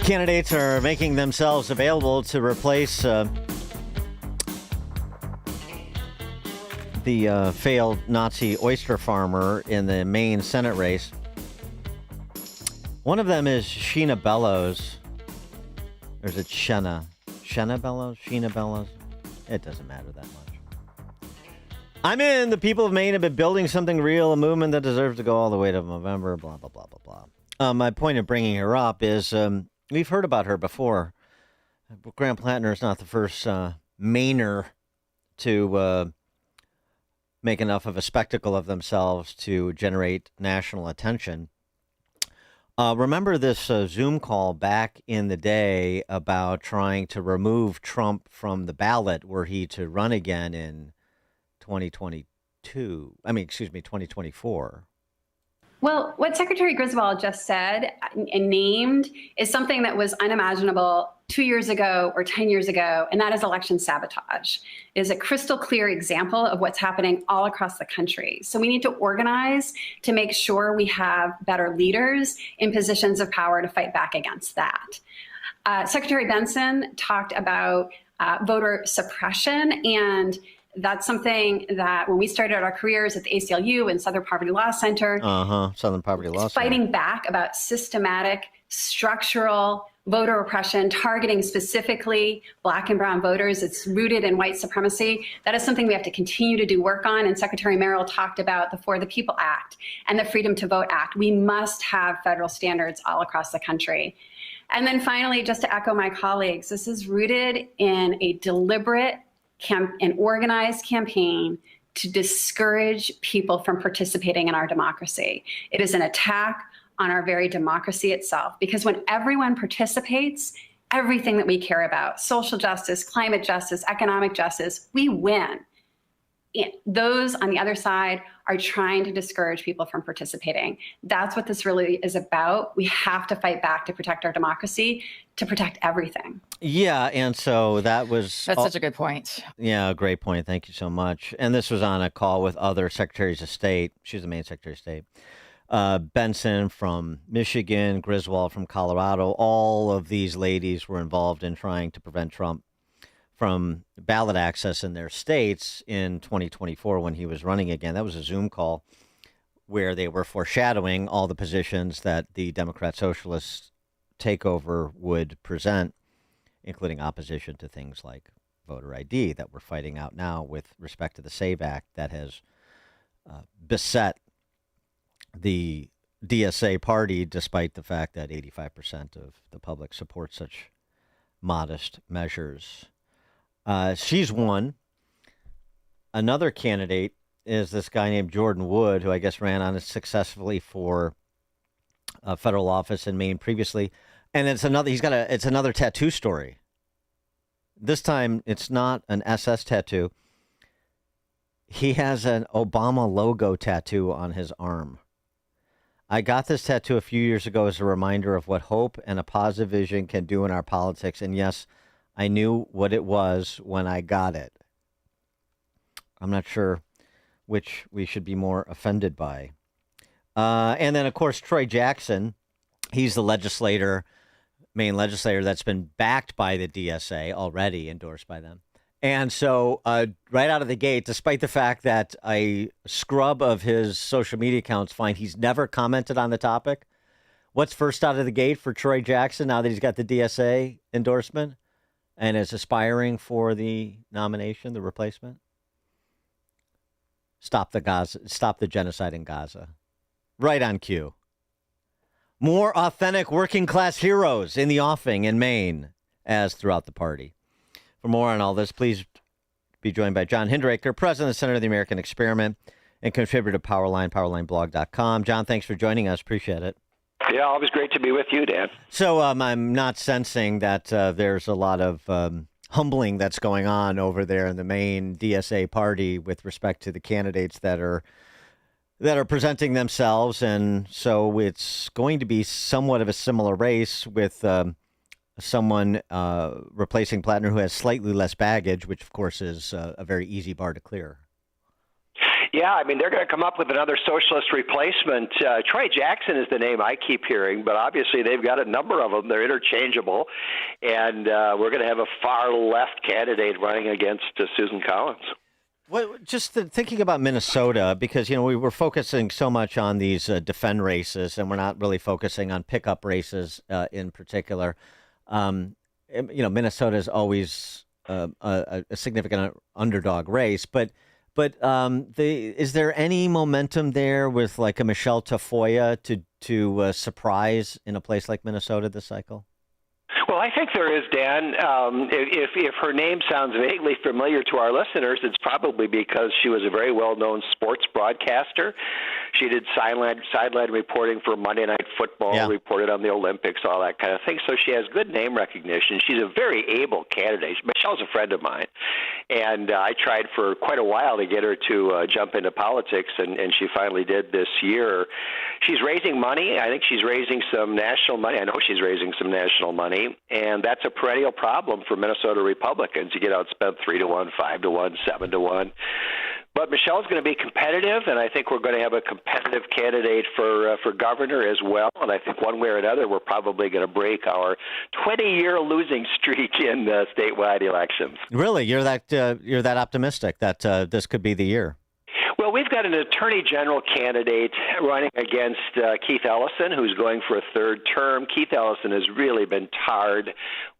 Candidates are making themselves available to replace the failed Nazi oyster farmer in the Maine Senate race. One of them is Sheena Bellows. Or is it Shenna? Shenna Bellows? Sheena Bellows? It doesn't matter that much. I'm in. The people of Maine have been building something real, a movement that deserves to go all the way to November, blah, blah, blah, blah, blah. My point of bringing her up is we've heard about her before. Grant Platner is not the first Mainer to make enough of a spectacle of themselves to generate national attention. Remember this Zoom call back in the day about trying to remove Trump from the ballot were he to run again in 2024? Well, what Secretary Griswold just said and named is something that was unimaginable 2 years ago or 10 years ago, and that is election sabotage. It is a crystal clear example of what's happening all across the country. So we need to organize to make sure we have better leaders in positions of power to fight back against that. Secretary Benson talked about voter suppression, and that's something that when we started our careers at the ACLU and Southern Poverty Law Center, Southern Poverty Law Center, fighting back about systematic, structural voter oppression, targeting specifically Black and brown voters. It's rooted in white supremacy. That is something we have to continue to do work on. And Secretary Merrill talked about the For the People Act and the Freedom to Vote Act. We must have federal standards all across the country. And then finally, just to echo my colleagues, this is rooted in a deliberate an organized campaign to discourage people from participating in our democracy. It is an attack on our very democracy itself, because when everyone participates, everything that we care about, social justice, climate justice, economic justice, we win. Those on the other side are trying to discourage people from participating. That's what this really is about. We have to fight back to protect our democracy, to protect everything. Yeah, and so that's such a good point. Yeah, great point. Thank you so much. And this was on a call with other secretaries of state. She's the main secretary of state. Benson from Michigan, Griswold from Colorado. All of these ladies were involved in trying to prevent Trump from ballot access in their states in 2024 when he was running again. That was a Zoom call where they were foreshadowing all the positions that the Democrat Socialist takeover would present, including opposition to things like voter ID that we're fighting out now with respect to the SAVE Act that has beset the DSA party, despite the fact that 85% of the public supports such modest measures. She's one. Another candidate is this guy named Jordan Wood, who I guess ran unsuccessfully for federal office in Maine previously. And it's another tattoo story. This time it's not an SS tattoo. He has an Obama logo tattoo on his arm. I got this tattoo a few years ago as a reminder of what hope and a positive vision can do in our politics. And yes, I knew what it was when I got it. I'm not sure which we should be more offended by. And then, of course, Troy Jackson. He's the Maine legislator that's been backed by the DSA, already endorsed by them. And so right out of the gate, despite the fact that a scrub of his social media accounts find he's never commented on the topic, what's first out of the gate for Troy Jackson now that he's got the DSA endorsement and is aspiring for the nomination, the replacement? Stop the genocide in Gaza. Right on cue. More authentic working class heroes in the offing in Maine, as throughout the party. For more on all this, please be joined by John Hinderaker, president and Center of the American Experiment and contributor to Powerline, powerlineblog.com. John, thanks for joining us. Appreciate it. Yeah, always great to be with you, Dan. So I'm not sensing that there's a lot of humbling that's going on over there in the Maine DSA party with respect to the candidates that are presenting themselves. And so it's going to be somewhat of a similar race with someone replacing Platner who has slightly less baggage, which, of course, is a very easy bar to clear. Yeah, I mean, they're going to come up with another socialist replacement. Troy Jackson is the name I keep hearing, but obviously they've got a number of them. They're interchangeable, and we're going to have a far left candidate running against Susan Collins. Well, just thinking about Minnesota, because, we were focusing so much on these defend races, and we're not really focusing on pickup races in particular. Minnesota is always a significant underdog race, but is there any momentum there with like a Michelle Tafoya to surprise in a place like Minnesota this cycle? Well, I think there is, Dan. If her name sounds vaguely familiar to our listeners, it's probably because she was a very well-known sports broadcaster. She did sideline reporting for Monday Night Football, reported on the Olympics, all that kind of thing. So she has good name recognition. She's a very able candidate. Michelle's a friend of mine, and I tried for quite a while to get her to jump into politics, and she finally did this year. She's raising money. I think she's raising some national money. I know she's raising some national money, and that's a perennial problem for Minnesota Republicans. You get outspent 3-1, 5-1, 7-1. But Michelle's going to be competitive, and I think we're going to have a competitive candidate for governor as well. And I think one way or another, we're probably going to break our 20-year losing streak in statewide elections. Really, you're that optimistic that this could be the year? Well, we've got an attorney general candidate running against Keith Ellison, who's going for a third term. Keith Ellison has really been tarred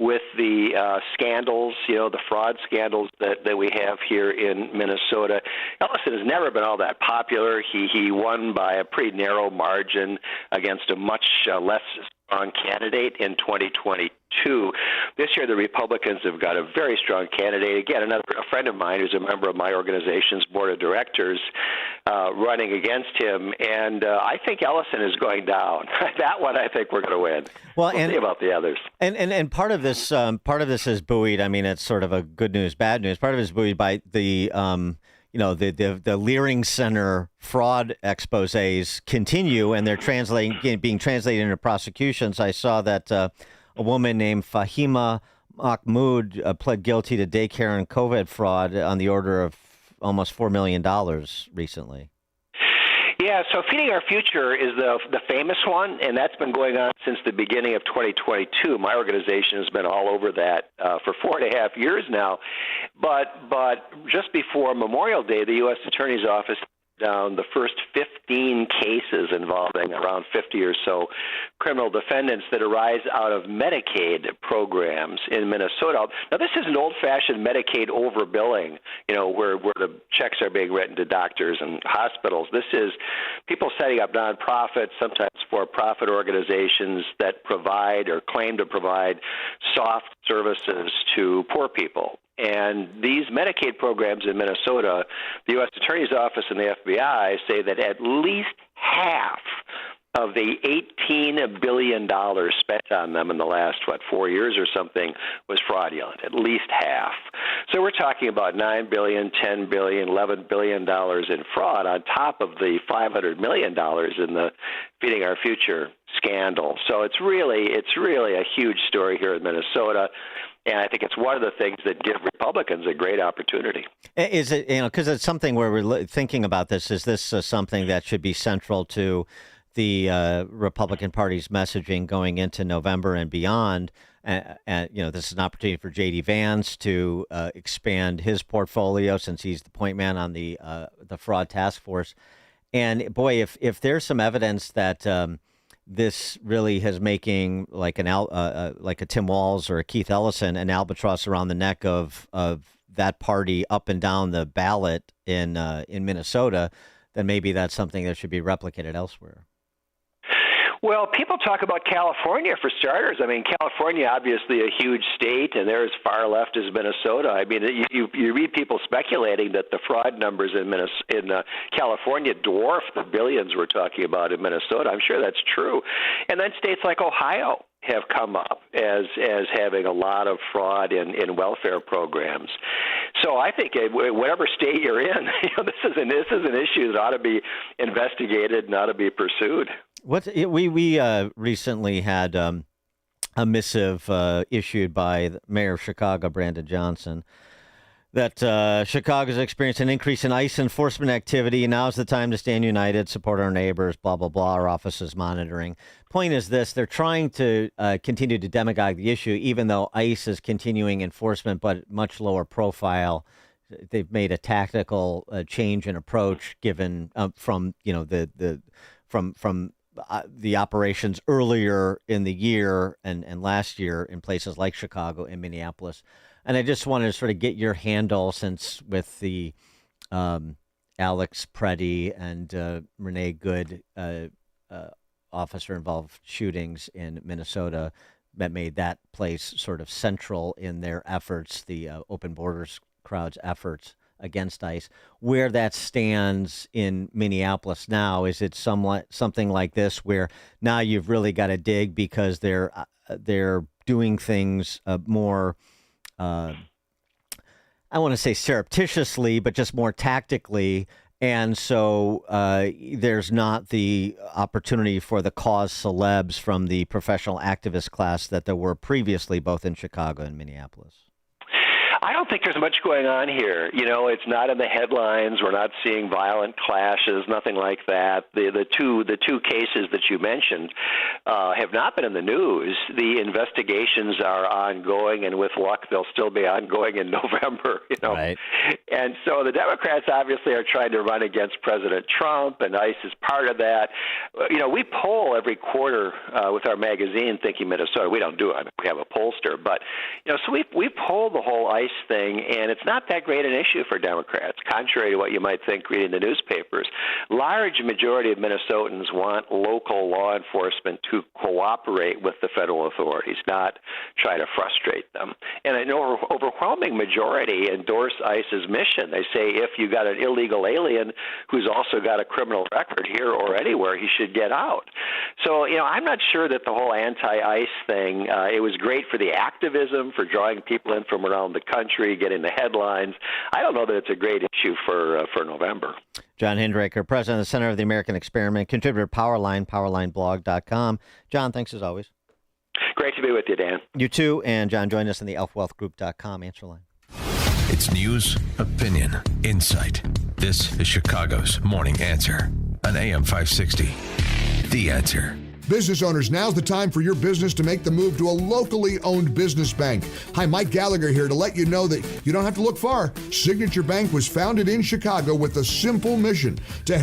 with the scandals, the fraud scandals that we have here in Minnesota. Ellison has never been all that popular. He won by a pretty narrow margin against a much less strong candidate in 2022. This year, the Republicans have got a very strong candidate. Again, a friend of mine who's a member of my organization's board of directors running against him, and I think Ellison is going down. That one, I think we're going to win. Well, we'll see about the others. And part of this is buoyed. I mean, it's sort of a good news, bad news. Part of it is buoyed by the the Leering Center fraud exposés continue, and they're being translated into prosecutions. I saw that a woman named Fahima Mahmood pled guilty to daycare and COVID fraud on the order of almost $4 million recently. Yeah, so Feeding Our Future is the famous one, and that's been going on since the beginning of 2022. My organization has been all over that for 4.5 years now. But just before Memorial Day, the U.S. Attorney's Office down the first 15 cases involving around 50 or so criminal defendants that arise out of Medicaid programs in Minnesota. Now, this is an old-fashioned Medicaid overbilling, where the checks are being written to doctors and hospitals. This is people setting up nonprofits, sometimes for-profit organizations that provide or claim to provide soft services to poor people. And these Medicaid programs in Minnesota, the U.S. Attorney's Office and the FBI say that at least half of the $18 billion spent on them in the last, 4 years or something was fraudulent, at least half. So we're talking about $9 billion, $10 billion, $11 billion in fraud on top of the $500 million in the Feeding Our Future scandal. So it's really a huge story here in Minnesota. And I think it's one of the things that give Republicans a great opportunity. Is it, because it's something where we're thinking about this, is this something that should be central to the Republican Party's messaging going into November and beyond? And this is an opportunity for J.D. Vance to expand his portfolio since he's the point man on the fraud task force. And boy, if there's some evidence that this really is making like a Tim Walz or a Keith Ellison an albatross around the neck of that party up and down the ballot in Minnesota, then maybe that's something that should be replicated elsewhere. Well, people talk about California for starters. I mean, California, obviously a huge state, and they're as far left as Minnesota. I mean, you read people speculating that the fraud numbers in California dwarf the billions we're talking about in Minnesota. I'm sure that's true. And then states like Ohio have come up as having a lot of fraud in welfare programs. So I think whatever state you're in, this is an issue that ought to be investigated and ought to be pursued. We recently had a missive issued by the Mayor of Chicago, Brandon Johnson, that Chicago's experienced an increase in ICE enforcement activity. Now's the time to stand united, support our neighbors, blah, blah, blah. Our office is monitoring. Point is this. They're trying to continue to demagogue the issue, even though ICE is continuing enforcement, but much lower profile. They've made a tactical change in approach given from, the operations earlier in the year and last year in places like Chicago and Minneapolis. And I just wanted to sort of get your handle, since with the Alex Preddy and Renee Good officer-involved shootings in Minnesota that made that place sort of central in their efforts, the Open Borders crowd's efforts against ICE, where that stands in Minneapolis now. Is it something like this, where now you've really got to dig because they're doing things more, I want to say surreptitiously, but just more tactically, and so there's not the opportunity for the cause celebs from the professional activist class that there were previously, both in Chicago and Minneapolis? I don't think there's much going on here. It's not in the headlines. We're not seeing violent clashes, nothing like that. The two cases that you mentioned have not been in the news. The investigations are ongoing, and with luck, they'll still be ongoing in November. Right. And so the Democrats obviously are trying to run against President Trump, and ICE is part of that. We poll every quarter with our magazine, Thinking Minnesota. We don't do it. We have a pollster, but so we poll the whole ICE thing, and it's not that great an issue for Democrats, contrary to what you might think reading the newspapers. Large majority of Minnesotans want local law enforcement to cooperate with the federal authorities, not try to frustrate them. And an overwhelming majority endorse ICE's mission. They say if you got an illegal alien who's also got a criminal record here or anywhere, he should get out. So, I'm not sure that the whole anti-ICE thing, it was great for the activism, for drawing people in from around the country, getting the headlines. I don't know that it's a great issue for November. John Hinderaker, president of the Center of the American Experiment, contributor to Powerline, powerlineblog.com. John, thanks as always. Great to be with you, Dan. You too. And John, join us in the elfwealthgroup.com answer line. It's news, opinion, insight. This is Chicago's Morning Answer on AM 560. The Answer. Business owners, now's the time for your business to make the move to a locally owned business bank. Hi, Mike Gallagher here to let you know that you don't have to look far. Signature Bank was founded in Chicago with a simple mission to help